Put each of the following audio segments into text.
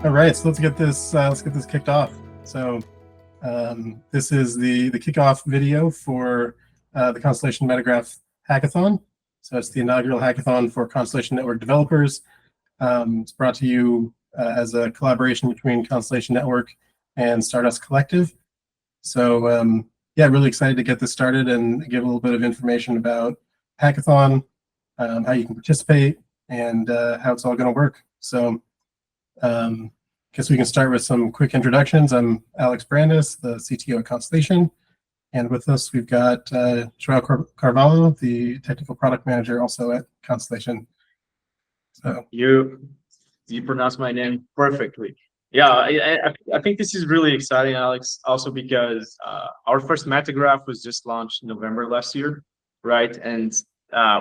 All right, so let's get this kicked off. So this is the kickoff video for the Constellation Metagraph Hackathon. So it's the inaugural hackathon for Constellation Network developers. It's brought to you as a collaboration between Constellation Network and Stardust Collective. So yeah, really excited to get this started and give a little bit of information about hackathon, how you can participate, and how it's all going to work. So guess we can start with some quick introductions. I'm Alex Brandis, the CTO at Constellation. And with us, we've got João Carvalho, the technical product manager, also at Constellation. So you pronounce my name perfectly. Yeah, I think this is really exciting, Alex, also because our first Metagraph was just launched in November last year, right? And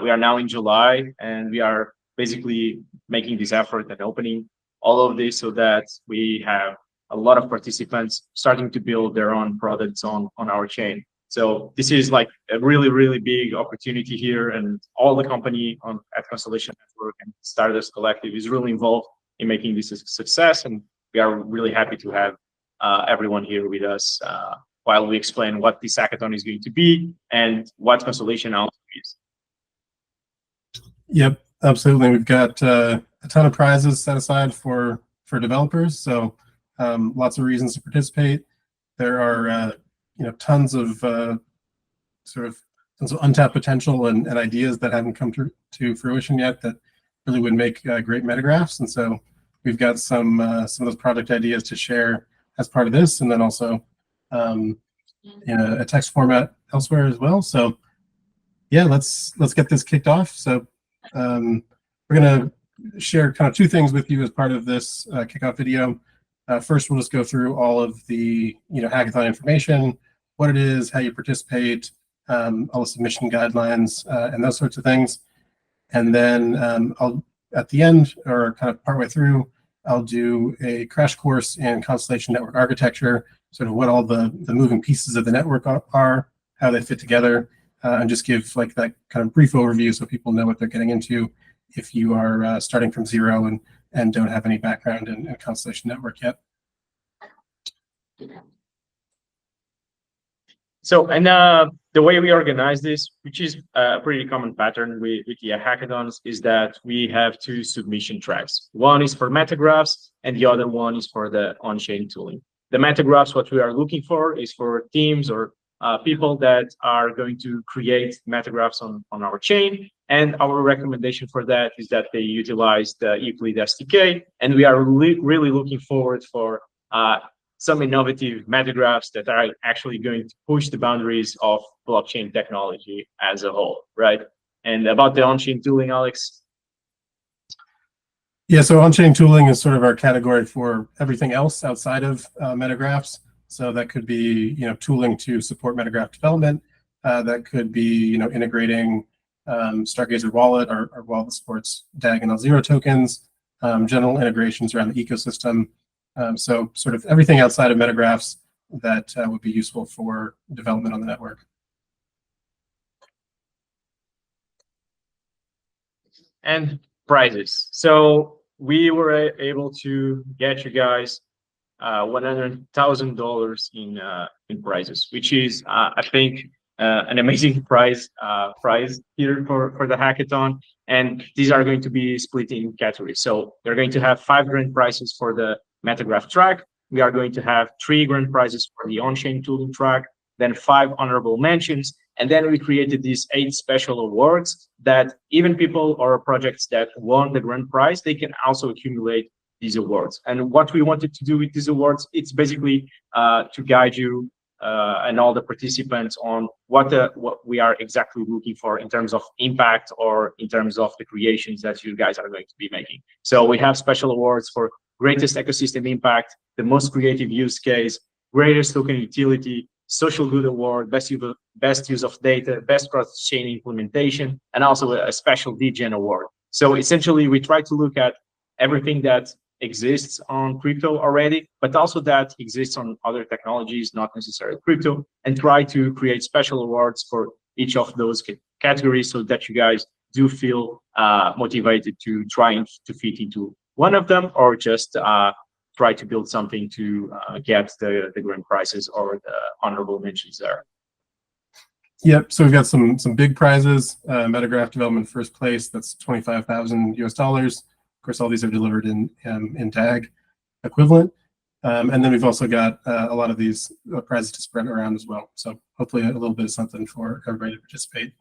we are now in July, and we are basically making this effort and opening all of this so that we have a lot of participants starting to build their own products on our chain. So this is like a really, really big opportunity here, and all the company at Constellation Network and Stardust Collective is really involved in making this a success, and we are really happy to have everyone here with us while we explain what this hackathon is going to be and what Constellation also is. Yep, absolutely. We've got a ton of prizes set aside for developers, so lots of reasons to participate. There are tons of untapped potential and ideas that haven't come to fruition yet that really would make great metagraphs. And so we've got some of those project ideas to share as part of this, and then also in a text format elsewhere as well. So yeah, let's get this kicked off. So we're gonna share kind of two things with you as part of this kickoff video. First, we'll just go through all of the hackathon information, what it is, how you participate, all the submission guidelines, and those sorts of things. And then I'll, at the end, or kind of partway through, I'll do a crash course in Constellation Network architecture, sort of what all the moving pieces of the network are, how they fit together, and just give like that kind of brief overview so people know what they're getting into if you are starting from zero and don't have any background in Constellation Network yet. So, and the way we organize this, which is a pretty common pattern with the hackathons, is that we have two submission tracks. One is for metagraphs, and the other one is for the on-chain tooling. The metagraphs, what we are looking for is for teams or people that are going to create metagraphs on our chain. And our recommendation for that is that they utilize the Euclid SDK. And we are really looking forward for some innovative metagraphs that are actually going to push the boundaries of blockchain technology as a whole, right? And about the on-chain tooling, Alex? Yeah, so on-chain tooling is sort of our category for everything else outside of metagraphs. So that could be tooling to support metagraph development. That could be integrating Stargazer Wallet or wallet that supports DAG and L0 tokens, general integrations around the ecosystem. So sort of everything outside of metagraphs that would be useful for development on the network. And prizes. So we were able to get you guys $100,000 in prizes, which is I think an amazing prize here for the hackathon. And these are going to be split in categories. So we're going to have 5 grand prizes for the Metagraph track. We are going to have 3 grand prizes for the on-chain tooling track, then 5 honorable mentions, and then we created these 8 special awards that even people or projects that won the grand prize, they can also accumulate these awards. And what we wanted to do with these awards, it's basically to guide you and all the participants on what we are exactly looking for in terms of impact or in terms of the creations that you guys are going to be making. So we have special awards for greatest ecosystem impact, the most creative use case, greatest token utility, social good award, best use of data, best cross-chain implementation, and also a special DGen award. So essentially, we try to look at everything that exists on crypto already, but also that exists on other technologies, not necessarily crypto, and try to create special awards for each of those categories so that you guys do feel motivated to try to fit into one of them or just try to build something to get the grand prizes or the honorable mentions there. Yep. So we've got some big prizes. Metagraph development first place. That's $25,000 US. Of course, all these are delivered in tag equivalent. And then we've also got a lot of these prizes to spread around as well. So hopefully a little bit of something for everybody to participate.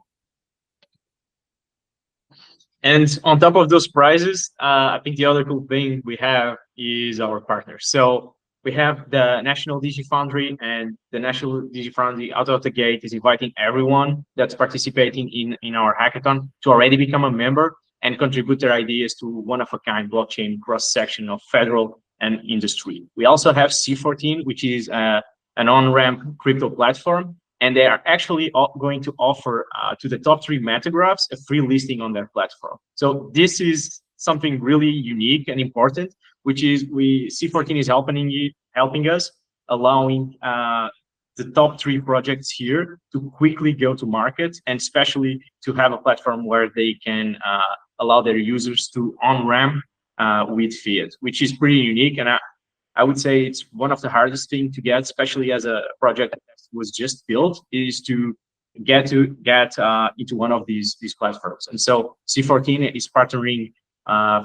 And on top of those prizes, I think the other cool thing we have is our partners. So we have the National DigiFoundry, and the National DigiFoundry out of the gate is inviting everyone that's participating in our hackathon to already become a member and contribute their ideas to one-of-a-kind blockchain cross-section of federal and industry. We also have C14, which is an on-ramp crypto platform, and they are actually going to offer to the top 3 Metagraphs a free listing on their platform. So this is something really unique and important, which is C14 is helping us, allowing the top 3 projects here to quickly go to market, and especially to have a platform where they can allow their users to on-ramp with fiat, which is pretty unique. And I would say it's one of the hardest things to get, especially as a project that was just built, is to get into one of these platforms. And so C14 is partnering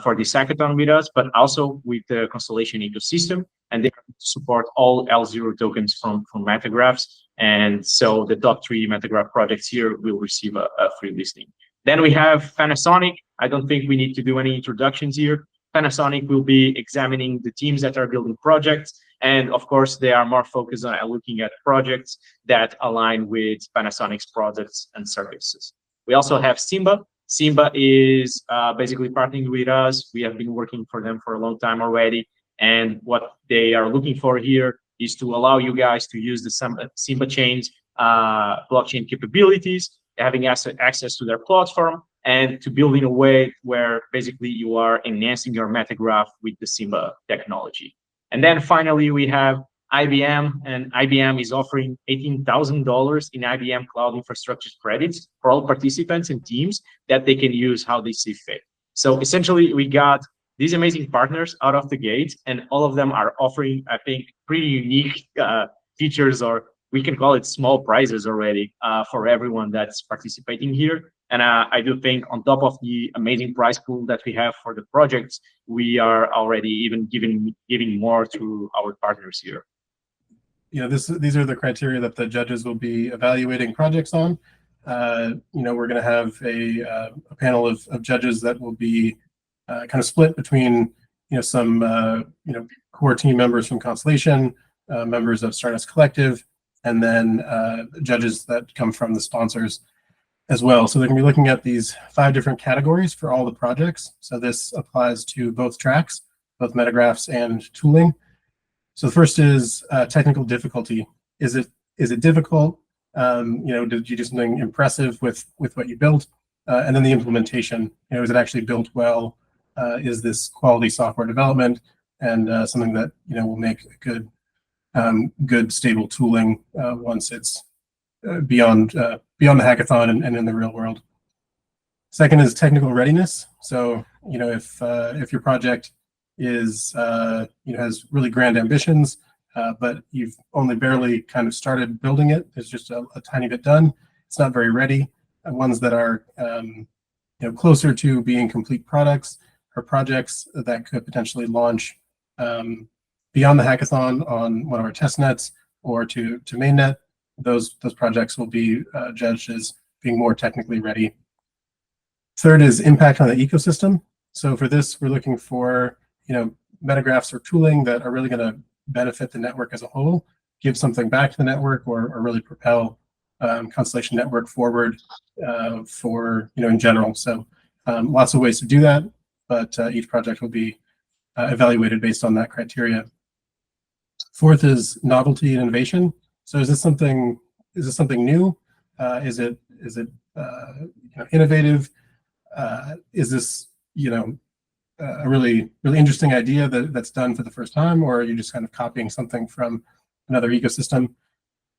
for this hackathon with us, but also with the Constellation ecosystem, and they support all L0 tokens from Metagraphs. And so the top 3 Metagraph projects here will receive a free listing. Then we have Panasonic. I don't think we need to do any introductions here. Panasonic will be examining the teams that are building projects, and of course they are more focused on looking at projects that align with Panasonic's products and services. We also have Simba. Simba is basically partnering with us. We have been working for them for a long time already, and what they are looking for here is to allow you guys to use the Simba chain's blockchain capabilities, having access to their platform, and to build in a way where basically you are enhancing your Metagraph with the Simba technology. And then finally, we have IBM, and IBM is offering $18,000 in IBM Cloud Infrastructure credits for all participants and teams that they can use how they see fit. So essentially, we got these amazing partners out of the gate, and all of them are offering, I think, pretty unique features, or we can call it small prizes already for everyone that's participating here. And I do think on top of the amazing prize pool that we have for the projects, we are already even giving more to our partners here. You know, these are the criteria that the judges will be evaluating projects on. We're going to have a panel of judges that will be kind of split between some core team members from Constellation, members of Stardust Collective, and then judges that come from the sponsors as well. So they're going to be looking at these 5 different categories for all the projects. So this applies to both tracks, both Metagraphs and tooling. So the first is technical difficulty. Is it difficult? Did you do something impressive with what you built? And then the implementation. Is it actually built well? Is this quality software development and something that will make a good stable tooling once it's beyond the hackathon and in the real world. Second is technical readiness. So if your project is has really grand ambitions, but you've only barely kind of started building it, there's just a tiny bit done, it's not very ready. Ones that are closer to being complete products or projects that could potentially launch beyond the hackathon on one of our test nets or to mainnet, those projects will be judged as being more technically ready. Third is impact on the ecosystem. So for this, we're looking for metagraphs or tooling that are really going to benefit the network as a whole, give something back to the network, or really propel Constellation Network forward for in general. So lots of ways to do that, but each project will be evaluated based on that criteria. Fourth is novelty and innovation. So is this something new? Is it innovative? Is this a really interesting idea that's done for the first time, or are you just kind of copying something from another ecosystem?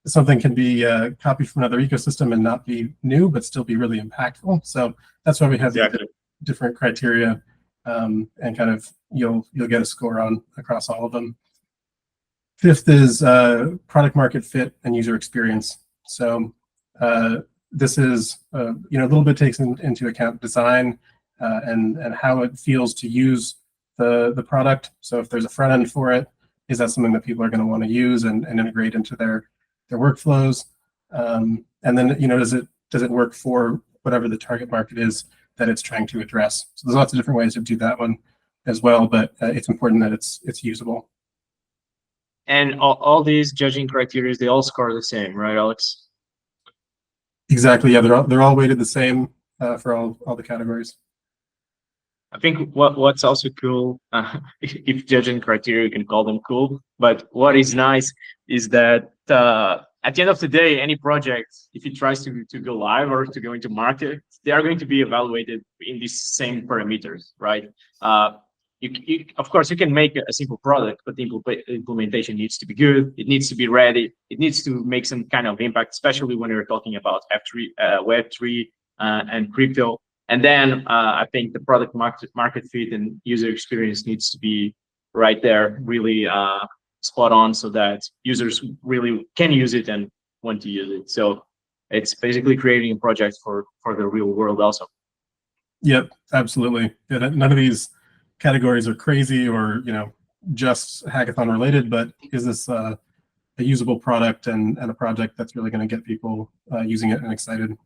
Something can be copied from another ecosystem and not be new, but still be really impactful. So that's why we have the different criteria and kind of you'll get a score on across all of them. Fifth is product market fit and user experience. So this is a little bit takes into account design and how it feels to use the product. So if there's a front end for it, is that something that people are going to want to use and integrate into their workflows? And then does it work for whatever the target market is that it's trying to address? So there's lots of different ways to do that one as well, but it's important that it's usable. And all these judging criteria, they all score the same, right, Alex? Exactly. Yeah, they're all weighted the same for all the categories. I think what's also cool, if judging criteria, you can call them cool, but what is nice is that at the end of the day, any project, if it tries to go live or to go into market, they are going to be evaluated in these same parameters, right? Of course, you can make a simple product, but the implementation needs to be good. It needs to be ready. It needs to make some kind of impact, especially when we're talking about Web3 and crypto. And then I think the product market fit and user experience needs to be right there, really spot on, so that users really can use it and want to use it. So it's basically creating a project for the real world also. Yep, absolutely. Yeah, none of these categories are crazy or just hackathon related, but is this a usable product and a project that's really going to get people using it and excited?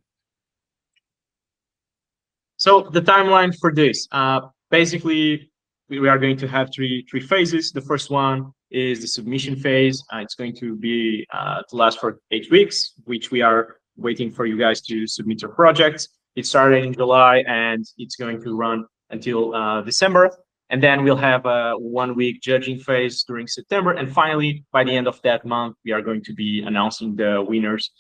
So the timeline for this, basically, we are going to have three phases. The first one is the submission phase. It's going to be to last for 8 weeks, which we are waiting for you guys to submit your projects. It started in July and it's going to run until December. And then we'll have a 1 week judging phase during September. And finally, by the end of that month, we are going to be announcing the winners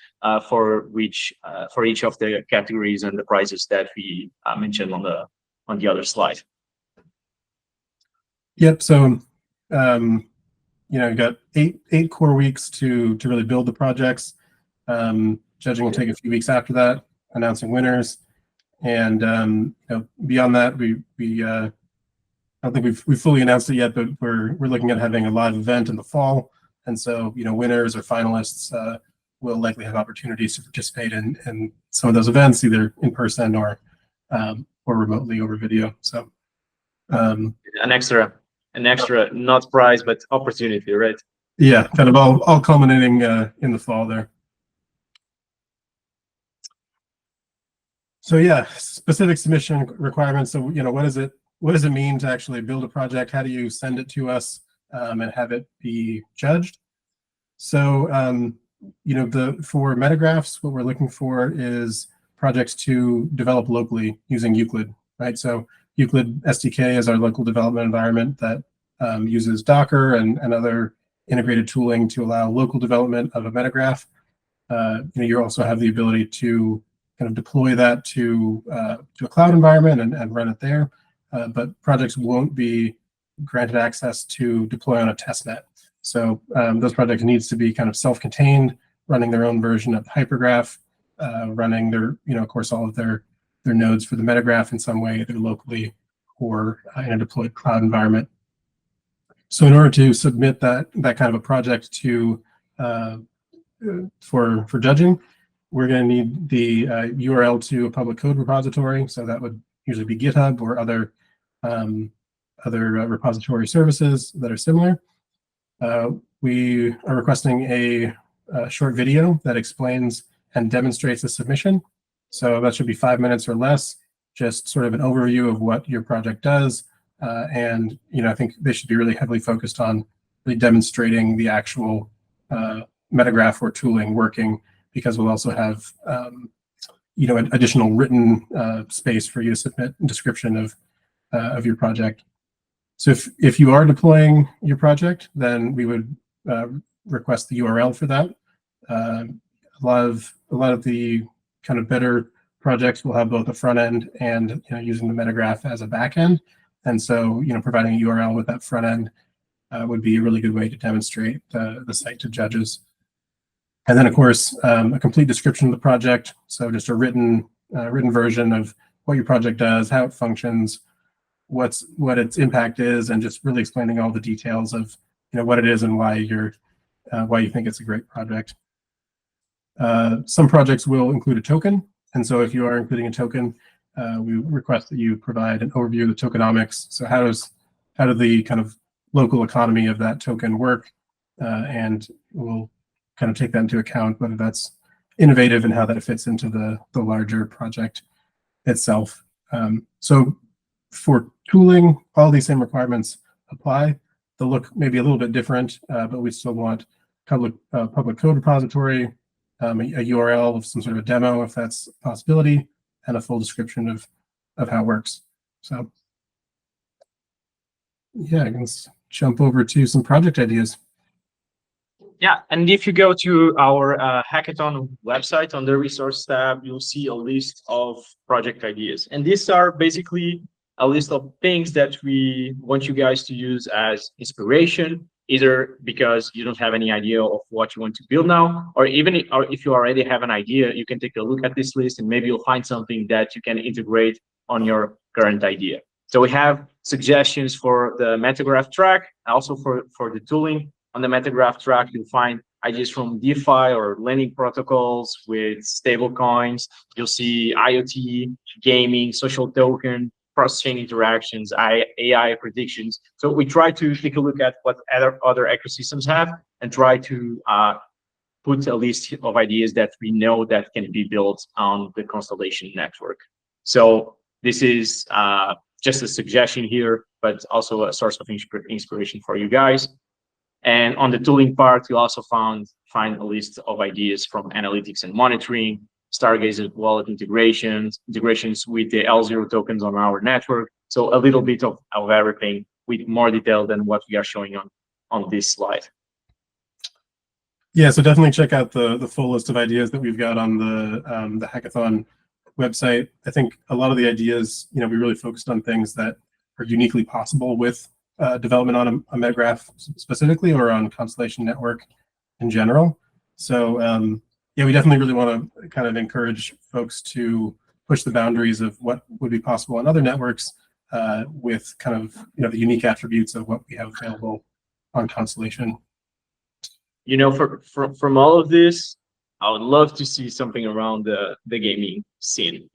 for each of the categories and the prizes that we mentioned on the other slide. Yep. So, you got eight core weeks to really build the projects. Judging will take a few weeks after that, announcing winners, and beyond that, I don't think we've fully announced it yet, but we're looking at having a live event in the fall, and so winners or finalists will likely have opportunities to participate in some of those events, either in person or remotely over video. So an extra not prize but opportunity, right? Yeah, kind of all culminating in the fall there. So yeah, specific submission requirements. So what does it mean to actually build a project? How do you send it to us and have it be judged? So for Metagraphs, what we're looking for is projects to develop locally using Euclid, right? So Euclid SDK is our local development environment that uses Docker and other integrated tooling to allow local development of a Metagraph. You also have the ability to kind of deploy that to a cloud environment and run it there. But projects won't be granted access to deploy on a testnet. So those projects needs to be kind of self-contained, running their own version of Hypergraph, running their, of course, all of their nodes for the Metagraph in some way, either locally or in a deployed cloud environment. So in order to submit that kind of a project to for judging, we're going to need the URL to a public code repository. So that would usually be GitHub or other repository services that are similar. We are requesting a short video that explains and demonstrates the submission. So that should be 5 minutes or less, just sort of an overview of what your project does. And I think they should be really heavily focused on really demonstrating the actual Metagraph or tooling working, because we'll also have additional written space for you to submit a description of your project. So if you are deploying your project, then we would request the URL for that. A lot of the kind of better projects will have both a front end and using the Metagraph as a back end. And so providing a URL with that front end would be a really good way to demonstrate the site to judges. And then, of course, a complete description of the project. So just a written version of what your project does, how it functions, what its impact is, and just really explaining all the details of what it is and why you think it's a great project. Some projects will include a token, and so if you are including a token, we request that you provide an overview of the tokenomics. So how do the kind of local economy of that token work, and we'll kind of take that into account, whether that's innovative and how that fits into the larger project itself. So for tooling, all these same requirements apply. They'll look maybe a little bit different, but we still want public code repository, a URL of some sort of a demo if that's a possibility, and a full description of how it works. So yeah, I can jump over to some project ideas. Yeah, and if you go to our Hackathon website on the resource tab, you'll see a list of project ideas. And these are basically a list of things that we want you guys to use as inspiration, either because you don't have any idea of what you want to build now, or even if you already have an idea, you can take a look at this list and maybe you'll find something that you can integrate on your current idea. So we have suggestions for the Metagraph track, also for the tooling. On the Metagraph track, you'll find ideas from DeFi or lending protocols with stable coins. You'll see IoT, gaming, social token, cross-chain interactions, AI predictions. So we try to take a look at what other ecosystems have and try to put a list of ideas that we know that can be built on the Constellation Network. So this is just a suggestion here, but also a source of inspiration for you guys. And on the tooling part, you also find a list of ideas from analytics and monitoring, Stargaze wallet integrations with the L0 tokens on our network. So a little bit of everything with more detail than what we are showing on this slide. Yeah, so definitely check out the full list of ideas that we've got on the Hackathon website. I think a lot of the ideas, we really focused on things that are uniquely possible with development on a Metagraph specifically, or on Constellation Network in general. So yeah, we definitely really want to kind of encourage folks to push the boundaries of what would be possible on other networks with kind of the unique attributes of what we have available on Constellation. From all of this, I would love to see something around the gaming scene.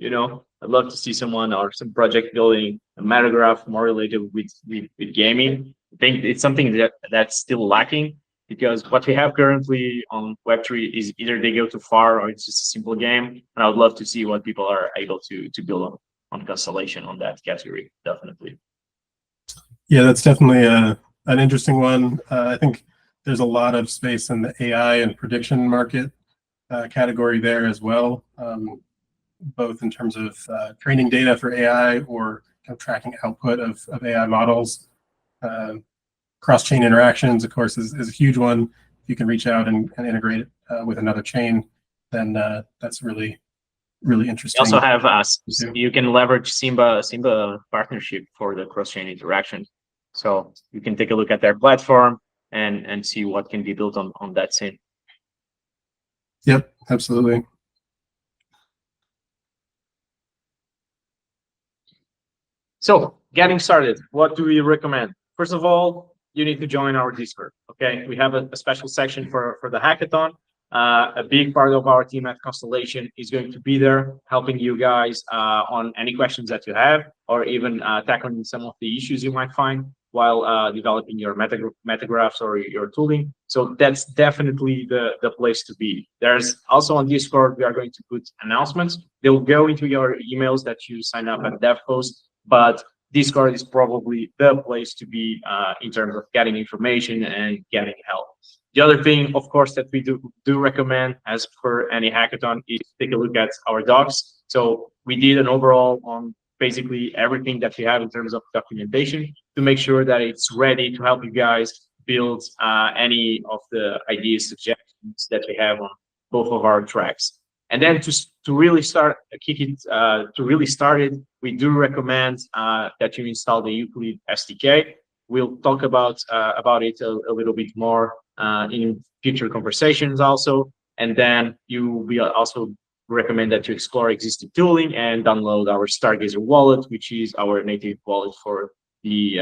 I'd love to see someone or some project building a Metagraph more related with gaming. I think it's something that's still lacking, because what we have currently on Web3 is either they go too far or it's just a simple game. And I would love to see what people are able to build on Constellation on that category, definitely. Yeah, that's definitely an interesting one. I think there's a lot of space in the AI and prediction market category there as well, both in terms of training data for AI or kind of tracking output of AI models. Cross-chain interactions, of course, is a huge one. If you can reach out and integrate it with another chain, then that's really, really interesting. You also have you can leverage Simba partnership for the cross-chain interaction. So you can take a look at their platform and see what can be built on that scene. Yep, absolutely. So getting started, what do we recommend? First of all, you need to join our Discord. Okay, we have a special section for the hackathon. A big part of our team at Constellation is going to be there, helping you guys on any questions that you have, or even tackling some of the issues you might find while developing your metagraphs or your tooling. So that's definitely the place to be. There's also on Discord, we are going to put announcements. They'll go into your emails that you sign up at DevPost, but Discord is probably the place to be in terms of getting information and getting help. The other thing, of course, that we do recommend, as per any hackathon, is take a look at our docs. So we did an overall on basically everything that we have in terms of documentation to make sure that it's ready to help you guys build any of the ideas, suggestions that we have on both of our tracks. And then to really start it, we do recommend that you install the Euclid SDK. We'll talk about it a little bit more in future conversations also. And then you will also recommend that you explore existing tooling and download our Stargazer wallet, which is our native wallet for the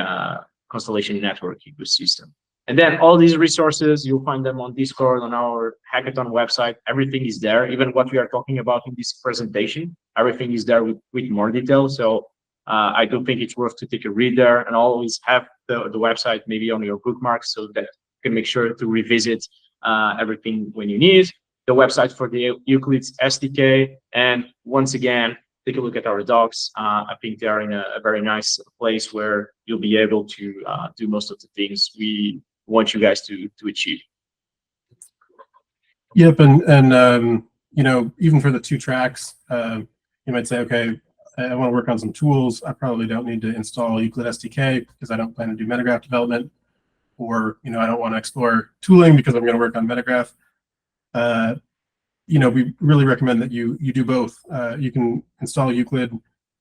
Constellation Network ecosystem. And then all these resources, you'll find them on Discord, on our Hackathon website. Everything is there. Even what we are talking about in this presentation, everything is there with more detail. So I do think it's worth to take a read there, and always have the website maybe on your bookmarks so that you can make sure to revisit everything when you need. The website for the Euclid's SDK. And once again, take a look at our docs. I think they are in a very nice place where you'll be able to do most of the things we want you guys to achieve. Yep, and you know, even for the 2 tracks, you might say, okay, I want to work on some tools. I probably don't need to install Euclid SDK because I don't plan to do Metagraph development, or you know, I don't want to explore tooling because I'm going to work on Metagraph. You know, we really recommend that you do both. You can install Euclid,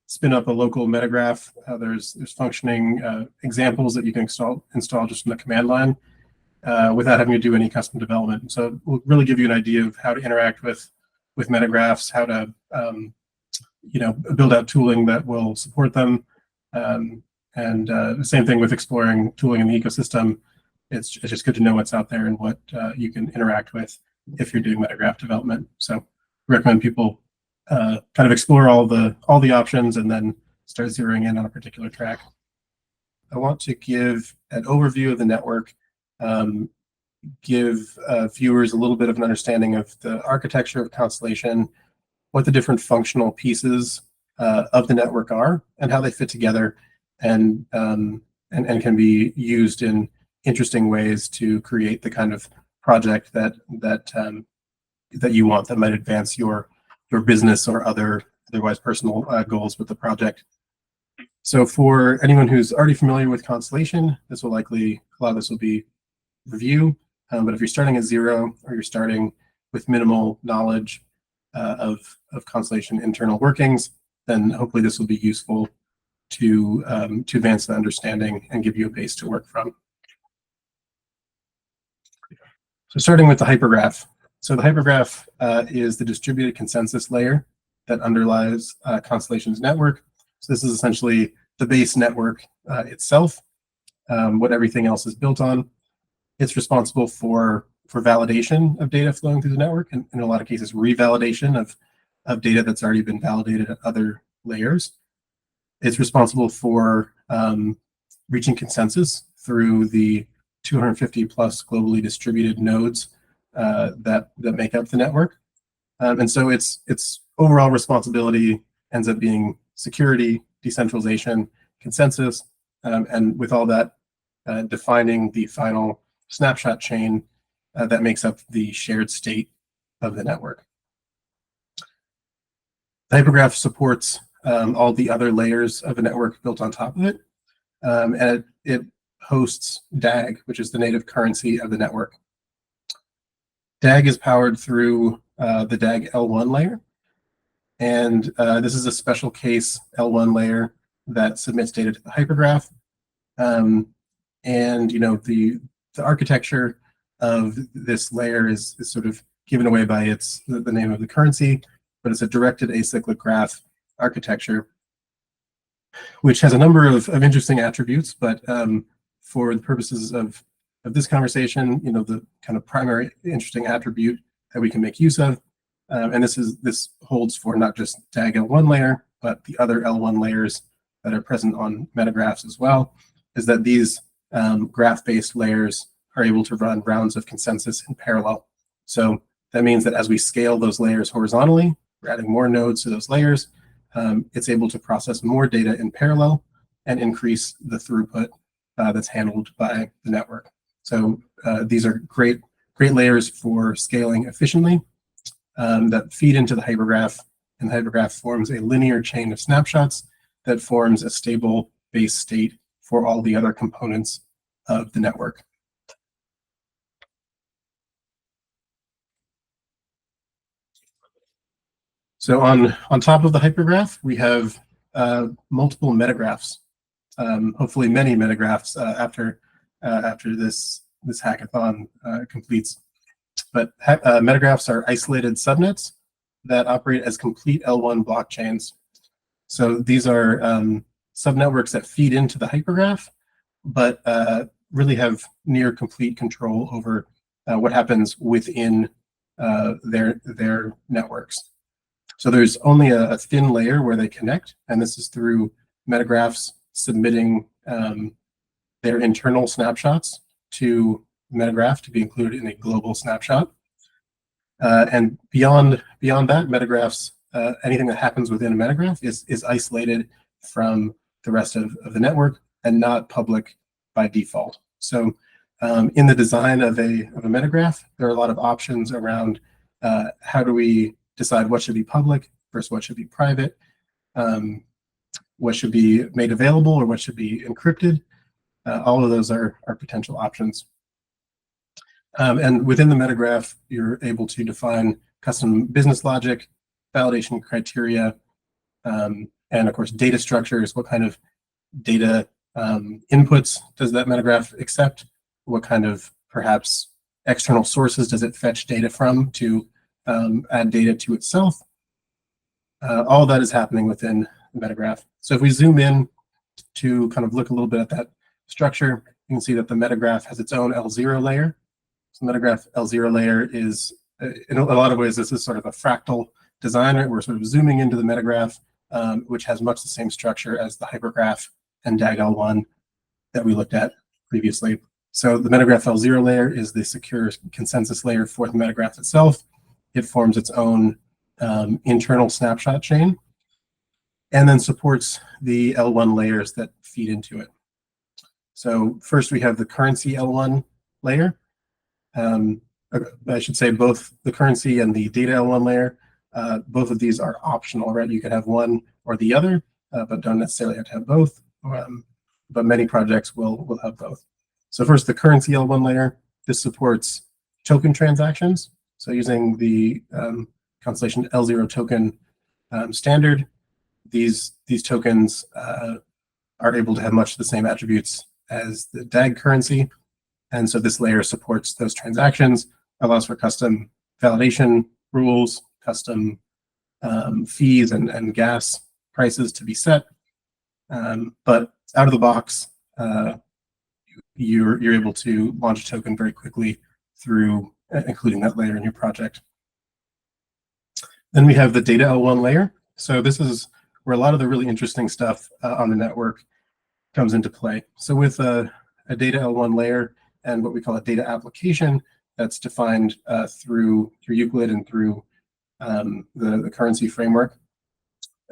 spin up a local Metagraph. There's functioning examples that you can install just from the command line without having to do any custom development. So we'll really give you an idea of how to interact with Metagraphs, how to you know, build out tooling that will support them. And the same thing with exploring tooling in the ecosystem. It's just good to know what's out there and what you can interact with if you're doing Metagraph development. So recommend people kind of explore all the options and then start zeroing in on a particular track. I want to give an overview of the network, give viewers a little bit of an understanding of the architecture of Constellation, what the different functional pieces of the network are, and how they fit together, and can be used in interesting ways to create the kind of project that you want, that might advance your business or otherwise personal goals with the project. So for anyone who's already familiar with Constellation, this will likely, a lot of this will be review. But if you're starting at 0 or you're starting with minimal knowledge of Constellation internal workings, then hopefully this will be useful to advance the understanding and give you a base to work from. So starting with the hypergraph. So the hypergraph is the distributed consensus layer that underlies Constellation's network. So this is essentially the base network itself, what everything else is built on. It's responsible for validation of data flowing through the network, and in a lot of cases, revalidation of data that's already been validated at other layers. It's responsible for reaching consensus through the 250 plus globally distributed nodes that make up the network. And so its overall responsibility ends up being security, decentralization, consensus, and with all that, defining the final snapshot chain that makes up the shared state of the network. The hypergraph supports all the other layers of a network built on top of it, and it hosts DAG, which is the native currency of the network. DAG is powered through the DAG L1 layer, and this is a special case L1 layer that submits data to the hypergraph. And you know, the architecture of this layer is sort of given away by the name of the currency, but it's a directed acyclic graph architecture, which has a number of interesting attributes. But for the purposes of this conversation, you know, the kind of primary interesting attribute that we can make use of, and this holds for not just DAG L1 layer, but the other L1 layers that are present on metagraphs as well, is that these graph-based layers are able to run rounds of consensus in parallel. So that means that as we scale those layers horizontally, we're adding more nodes to those layers, it's able to process more data in parallel and increase the throughput that's handled by the network. So these are great layers for scaling efficiently that feed into the hypergraph, and the hypergraph forms a linear chain of snapshots that forms a stable base state for all the other components of the network. So on top of the hypergraph, we have multiple metagraphs, hopefully many metagraphs after this hackathon completes. But metagraphs are isolated subnets that operate as complete L1 blockchains. So these are subnetworks that feed into the hypergraph, but really have near complete control over what happens within their networks. So there's only a thin layer where they connect, and this is through Metagraphs submitting their internal snapshots to Metagraph to be included in a global snapshot. And beyond that, Metagraphs, anything that happens within a Metagraph is isolated from the rest of the network and not public by default. So in the design of a Metagraph, there are a lot of options around how do we decide what should be public versus what should be private, what should be made available or what should be encrypted. All of those are potential options. And within the Metagraph, you're able to define custom business logic, validation criteria, and of course, data structures. What kind of data inputs does that Metagraph accept? What kind of perhaps external sources does it fetch data from to add data to itself? All of that is happening within the Metagraph. So if we zoom in to kind of look a little bit at that structure, you can see that the Metagraph has its own L0 layer. So Metagraph L0 layer is, in a lot of ways, this is sort of a fractal design, right? We're sort of zooming into the Metagraph, which has much the same structure as the hypergraph and DAG L1 that we looked at previously. So the Metagraph L0 layer is the secure consensus layer for the Metagraph itself. It forms its own internal snapshot chain and then supports the L1 layers that feed into it. So first we have the currency L1 layer. I should say both the currency and the data L1 layer, both of these are optional, right? You could have one or the other, but don't necessarily have to have both. But many projects will have both. So first, the currency L1 layer, this supports token transactions. So using the Constellation L0 token standard, these tokens are able to have much the same attributes as the DAG currency. And so this layer supports those transactions, allows for custom validation rules, custom fees and gas prices to be set. But out of the box, you're able to launch a token very quickly through including that layer in your project. Then we have the data L1 layer. So this is where a lot of the really interesting stuff on the network comes into play. So with a data L1 layer and what we call a data application that's defined through Euclid and through the currency framework,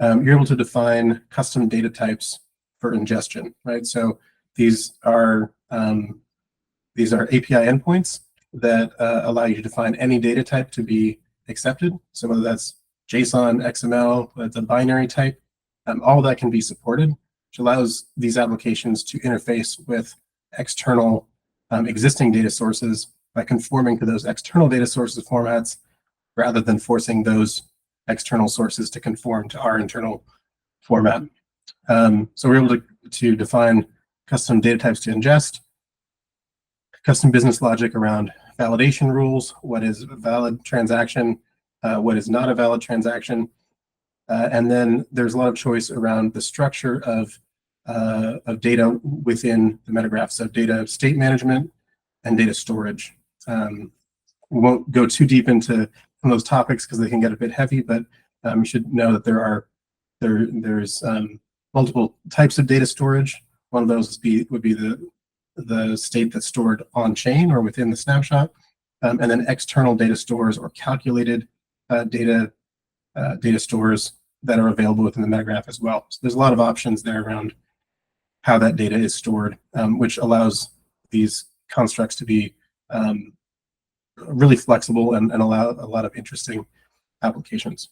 you're able to define custom data types for ingestion, right? So these are API endpoints that allow you to define any data type to be accepted. So whether that's JSON, XML, that's a binary type, all of that can be supported, which allows these applications to interface with external existing data sources by conforming to those external data sources formats rather than forcing those external sources to conform to our internal format. So we're able to define custom data types to ingest, custom business logic around validation rules, what is a valid transaction, what is not a valid transaction, and then there's a lot of choice around the structure of data within the Metagraph, so data state management and data storage. We won't go too deep into some of those topics because they can get a bit heavy, but you should know that there's multiple types of data storage. One of those would be the state that's stored on chain or within the snapshot, and then external data stores or calculated data stores that are available within the Metagraph as well. So there's a lot of options there around how that data is stored, which allows these constructs to be really flexible and allow a lot of interesting applications.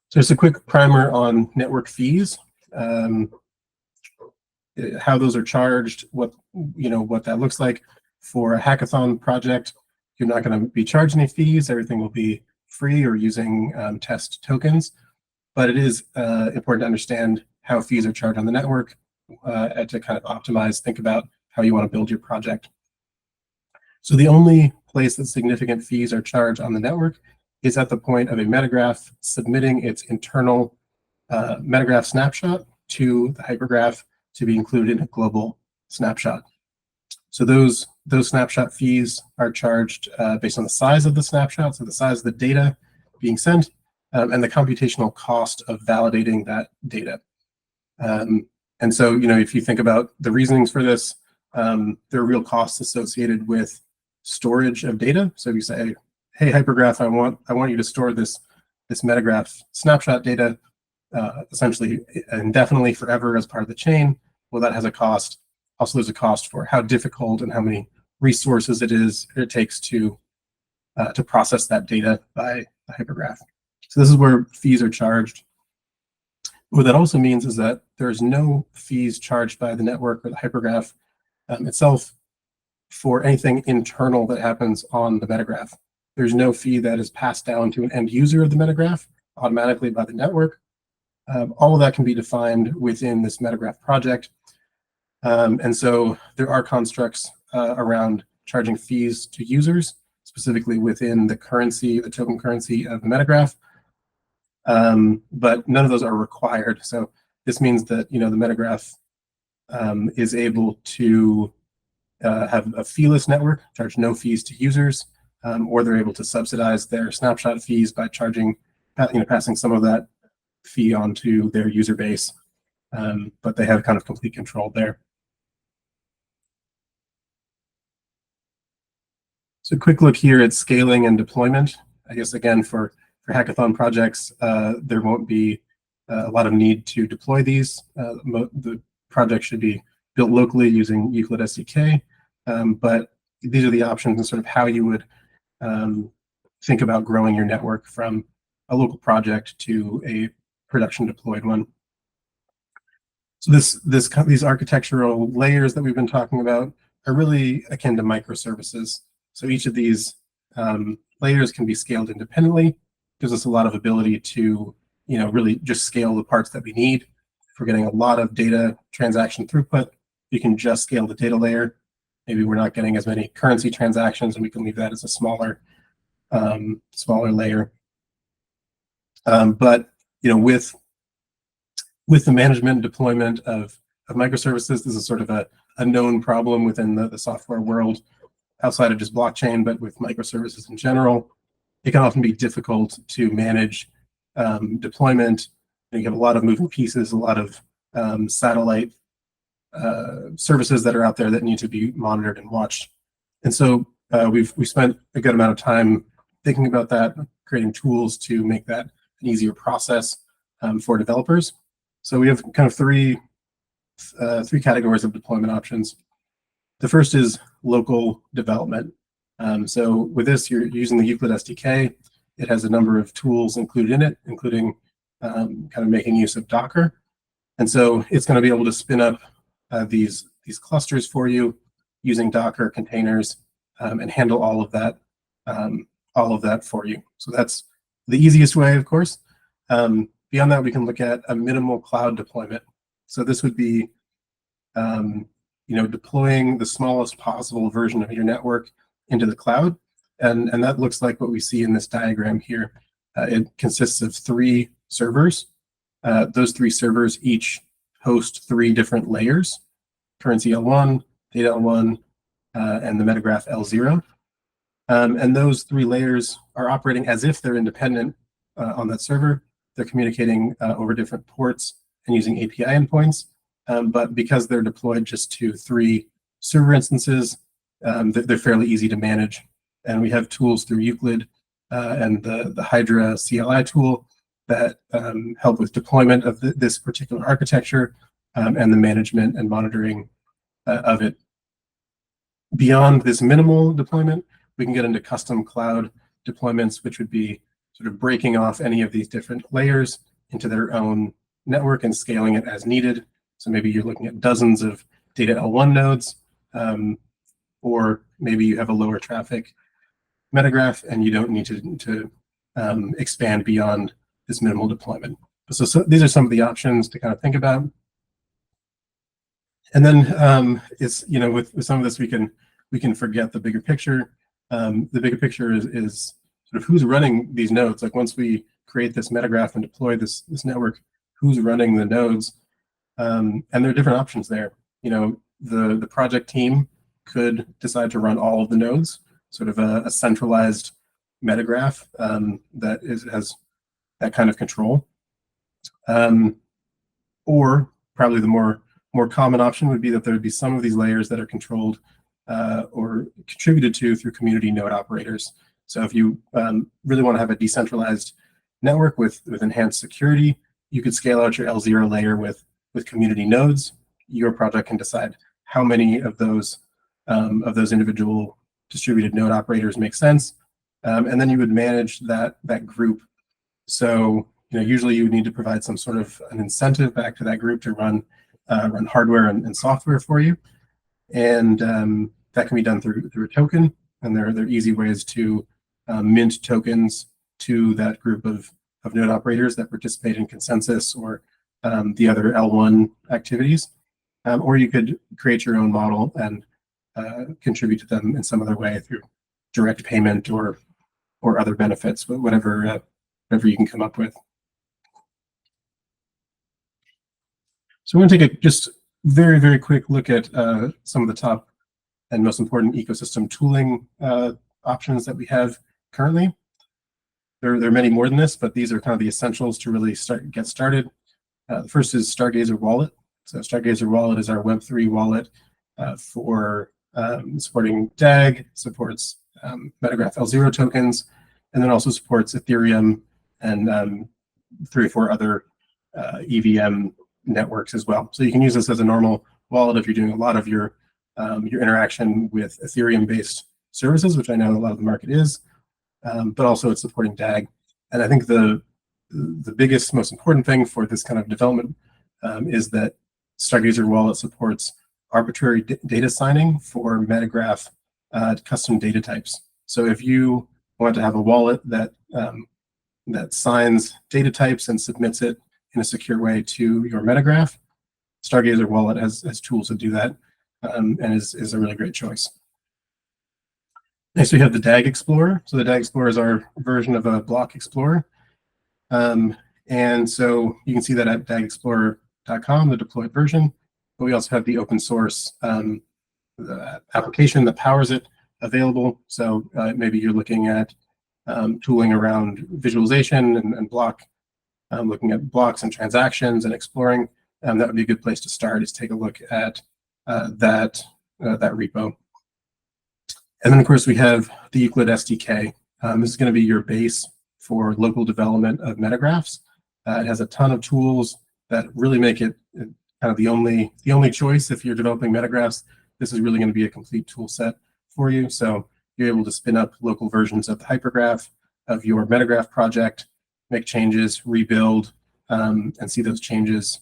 So just a quick primer on network fees, how those are charged, what that looks like. For a hackathon project, you're not going to be charged any fees. Everything will be free or using test tokens. But it is important to understand how fees are charged on the network and to kind of optimize, think about how you want to build your project. So the only place that significant fees are charged on the network is at the point of a Metagraph submitting its internal Metagraph snapshot to the hypergraph to be included in a global snapshot. So those snapshot fees are charged based on the size of the snapshot, so the size of the data being sent, and the computational cost of validating that data. And so, if you think about the reasonings for this, there are real costs associated with storage of data. So if you say, hey, hypergraph, I want you to store this Metagraph snapshot data essentially indefinitely forever as part of the chain, well, that has a cost. Also, there's a cost for how difficult and how many resources it takes to process that data by the hypergraph. So this is where fees are charged. What that also means is that there's no fees charged by the network or the hypergraph itself for anything internal that happens on the Metagraph. There's no fee that is passed down to an end user of the Metagraph automatically by the network. All of that can be defined within this Metagraph project. And so there are constructs around charging fees to users, specifically within the currency, the token currency of the Metagraph. But none of those are required. So this means that the Metagraph is able to have a feeless network, charge no fees to users, or they're able to subsidize their snapshot fees by charging, passing some of that fee onto their user base. But they have kind of complete control there. So quick look here at scaling and deployment. I guess again for hackathon projects, there won't be a lot of need to deploy these. The project should be built locally using Euclid SDK, but these are the options and sort of how you would think about growing your network from a local project to a production deployed one. So these architectural layers that we've been talking about are really akin to microservices. So each of these layers can be scaled independently, gives us a lot of ability to really just scale the parts that we need. If we're getting a lot of data transaction throughput, you can just scale the data layer. Maybe we're not getting as many currency transactions, and we can leave that as a smaller layer. But with the management and deployment of microservices, this is sort of a known problem within the software world outside of just blockchain, but with microservices in general. It can often be difficult to manage deployment. You have a lot of moving pieces, a lot of satellite services that are out there that need to be monitored and watched. And so we spent a good amount of time thinking about that, creating tools to make that an easier process for developers. So we have kind of three categories of deployment options. The first is local development. So with this, you're using the Euclid SDK. It has a number of tools included in it, including kind of making use of Docker. And so it's going to be able to spin up these clusters for you using Docker containers and handle all of that for you. So that's the easiest way, of course. Beyond that, we can look at a minimal cloud deployment. So this would be deploying the smallest possible version of your network into the cloud. And that looks like what we see in this diagram here. It consists of 3 servers. Those 3 servers each host 3 different layers: currency L1, data L1, and the Metagraph L0. And those 3 layers are operating as if they're independent on that server. They're communicating over different ports and using API endpoints. But because they're deployed just to 3 server instances, they're fairly easy to manage. And we have tools through Euclid and the Hydra CLI tool that help with deployment of this particular architecture and the management and monitoring of it. Beyond this minimal deployment, we can get into custom cloud deployments, which would be sort of breaking off any of these different layers into their own network and scaling it as needed. So maybe you're looking at dozens of data L1 nodes, or maybe you have a lower traffic Metagraph and you don't need to expand beyond this minimal deployment. So these are some of the options to kind of think about. And then it's with some of this we can forget the bigger picture. The bigger picture is sort of who's running these nodes. Like once we create this Metagraph and deploy this network, who's running the nodes? And there are different options there. You know, the project team could decide to run all of the nodes, sort of a centralized Metagraph that has that kind of control. Or probably the more common option would be that there would be some of these layers that are controlled or contributed to through community node operators. So if you really want to have a decentralized network with enhanced security, you could scale out your L0 layer with community nodes. Your project can decide how many of those individual distributed node operators make sense, and then you would manage that group. So usually you would need to provide some sort of an incentive back to that group to run hardware and software for you, and that can be done through a token. And there are easy ways to mint tokens to that group of node operators that participate in consensus or the other L1 activities. Or you could create your own model and contribute to them in some other way through direct payment or other benefits, but whatever you can come up with. So we're going to take a just very, very quick look at some of the top and most important ecosystem tooling options that we have currently. There are many more than this, but these are kind of the essentials to really get started. The first is Stargazer Wallet. So Stargazer Wallet is our Web3 wallet for supporting DAG, supports Metagraph L0 tokens, and then also supports Ethereum and 3 or 4 other EVM networks as well. So you can use this as a normal wallet if you're doing a lot of your interaction with Ethereum-based services, which I know a lot of the market is, but also it's supporting DAG. And I think the biggest, most important thing for this kind of development is that Stargazer Wallet supports arbitrary data signing for Metagraph custom data types. So if you want to have a wallet that signs data types and submits it in a secure way to your Metagraph, Stargazer Wallet has tools to do that, and is a really great choice. Next, we have the DAG Explorer. So the DAG Explorer is our version of a block explorer. And so you can see that at dagexplorer.com, the deployed version. But we also have the open source the application that powers it available. So maybe you're looking at tooling around visualization and block, looking at blocks and transactions and exploring. That would be a good place to start, is take a look at that repo. And then, of course, we have the Euclid SDK. This is going to be your base for local development of metagraphs. It has a ton of tools that really make it kind of the only choice if you're developing metagraphs. This is really going to be a complete tool set for you. So you're able to spin up local versions of the hypergraph of your Metagraph project, make changes, rebuild, and see those changes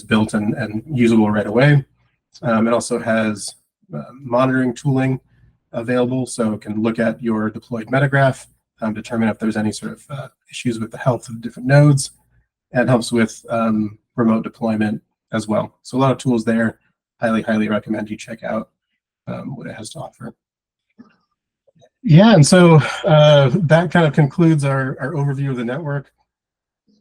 built and usable right away. It also has monitoring tooling available, so it can look at your deployed Metagraph, determine if there's any sort of issues with the health of different nodes, and helps with remote deployment as well. So a lot of tools there. Highly recommend you check out what it has to offer. Yeah, and so that kind of concludes our overview of the network.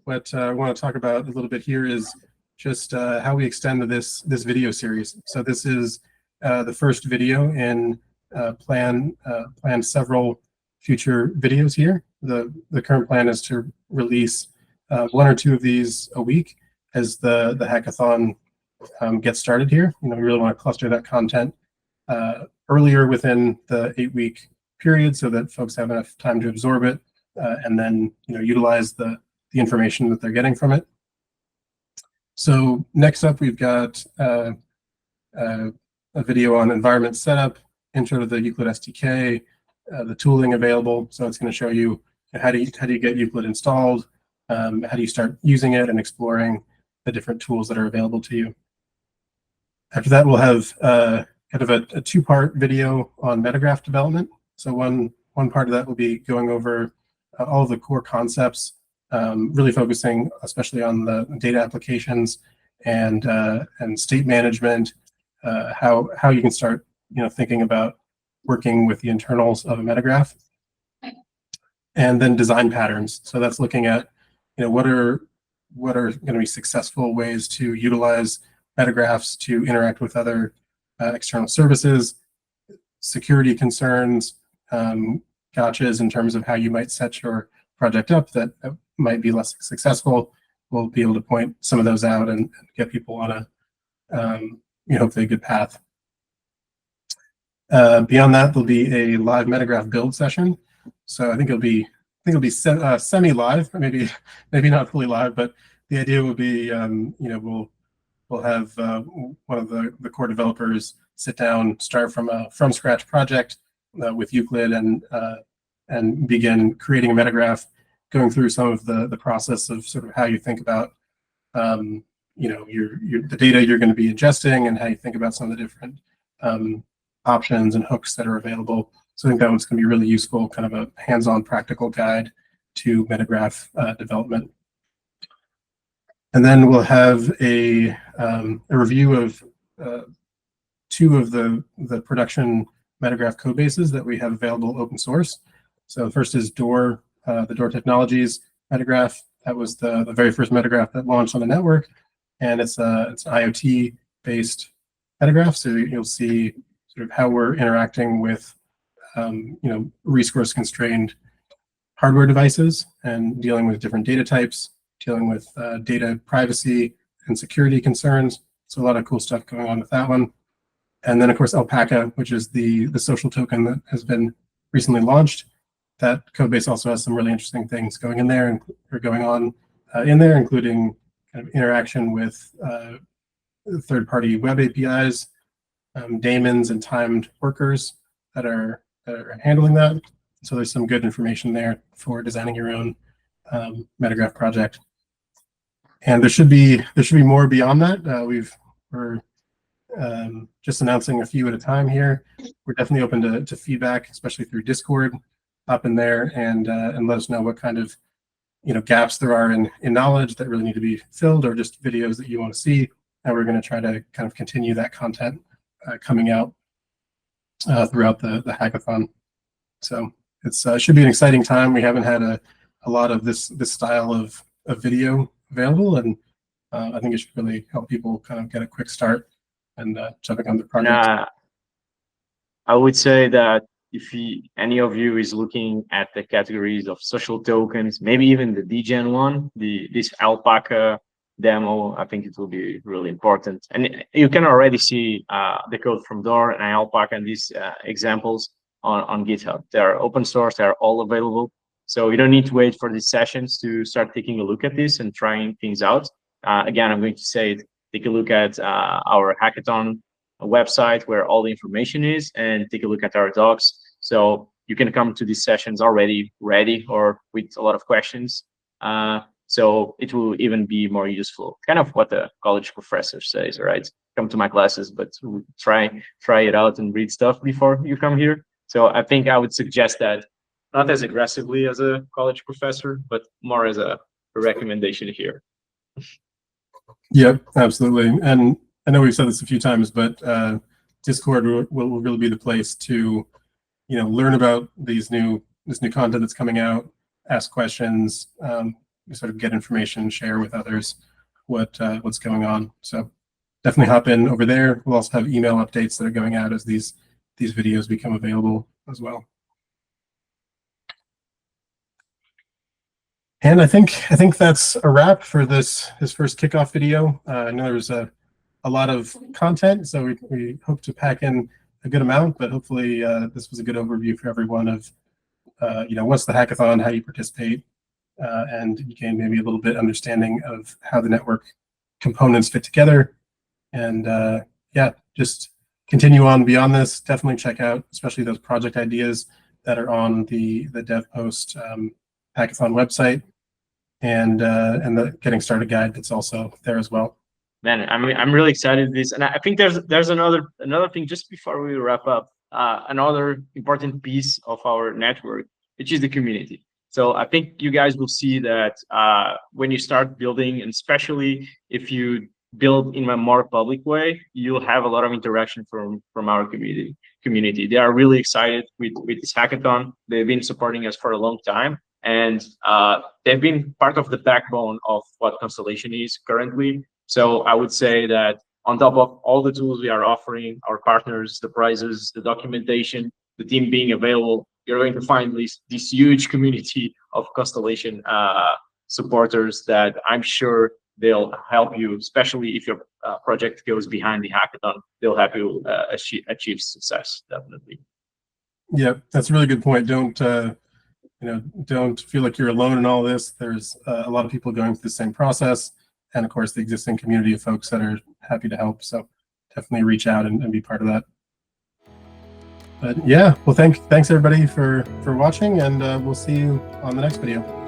What I want to talk about a little bit here is just how we extend this video series. So this is the first video in planned several future videos here. The current plan is to release 1 or 2 of these a week as the hackathon gets started here. We really want to cluster that content earlier within the 8-week period so that folks have enough time to absorb it and then utilize the information that they're getting from it. So next up, we've got a video on environment setup, intro to the Euclid SDK, the tooling available. So it's going to show you how do you get Euclid installed, how do you start using it and exploring the different tools that are available to you. After that, we'll have kind of a 2-part video on Metagraph development. So one part of that will be going over all of the core concepts, really focusing especially on the data applications and state management, how you can start thinking about working with the internals of a Metagraph. And then design patterns. So that's looking at, what are going to be successful ways to utilize Metagraphs to interact with other external services, security concerns, gotchas in terms of how you might set your project up that might be less successful. We'll be able to point some of those out and get people on a hopefully a good path. Beyond that, there'll be a live Metagraph build session. So I think it'll be semi-live, maybe not fully live, but the idea will be we'll have one of the core developers sit down, start from a from scratch project with Euclid and begin creating a Metagraph, going through some of the process of sort of how you think about the data you're going to be ingesting and how you think about some of the different options and hooks that are available. So I think that one's going to be really useful, kind of a hands-on practical guide to Metagraph development. And then we'll have a review of two of the production Metagraph code bases that we have available open source. So the first is Door, the Door Technologies Metagraph. That was the very first Metagraph that launched on the network, and it's an IoT-based Metagraph. So you'll see sort of how we're interacting with resource-constrained hardware devices and dealing with different data types, dealing with data privacy and security concerns. So a lot of cool stuff going on with that one. And then, of course, Alpaca, which is the social token that has been recently launched. That code base also has some really interesting things going in there including kind of interaction with third-party web APIs, daemons, and timed workers that are handling that. So there's some good information there for designing your own Metagraph project. And there should be more beyond that. We're just announcing a few at a time here. We're definitely open to feedback, especially through Discord. Up in there and let us know what kind of gaps there are in knowledge that really need to be filled, or just videos that you want to see. And we're going to try to kind of continue that content coming out throughout the hackathon. So it should be an exciting time. We haven't had a lot of this style of video available, and I think it should really help people kind of get a quick start and jumping on the project. I would say that if any of you is looking at the categories of social tokens, maybe even the degen one, this Alpaca demo, I think it will be really important. And you can already see the code from Door and Alpaca and these examples on GitHub. They're open source, they're all available. So you don't need to wait for these sessions to start taking a look at this and trying things out. Again, I'm going to say, take a look at our hackathon website where all the information is, and take a look at our docs. So you can come to these sessions already ready or with a lot of questions. So it will even be more useful. Kind of what the college professor says, right? Come to my classes, but try it out and read stuff before you come here. So I think I would suggest that, not as aggressively as a college professor, but more as a recommendation here. Yep, absolutely. And I know we've said this a few times, but Discord will really be the place to, learn about this new content that's coming out, ask questions, sort of get information, share with others what's going on. So definitely hop in over there. We'll also have email updates that are going out as these videos become available as well. And I think that's a wrap for this first kickoff video. I know there was a lot of content, so we hope to pack in a good amount, but hopefully this was a good overview for everyone of what's the hackathon, how you participate, and you gain maybe a little bit understanding of how the network components fit together. And just continue on beyond this. Definitely check out, especially those project ideas that are on the dev post hackathon website, and the getting started guide that's also there as well. Man, I'm really excited this, and I think there's another thing just before we wrap up. Another important piece of our network, which is the community. So I think you guys will see that when you start building, and especially if you build in a more public way, you'll have a lot of interaction from our community. community. They are really excited with this hackathon. They've been supporting us for a long time, and they've been part of the backbone of what Constellation is currently. So I would say that on top of all the tools we are offering, our partners, the prizes, the documentation, the team being available, you're going to find this huge community of Constellation supporters that I'm sure they'll help you, especially if your project goes behind the hackathon. They'll help you achieve success, definitely. Yeah, that's a really good point. Don't don't feel like you're alone in all this. There's a lot of people going through the same process, and of course the existing community of folks that are happy to help. So definitely reach out and be part of that. But yeah, well, thanks everybody for watching, and we'll see you on the next video.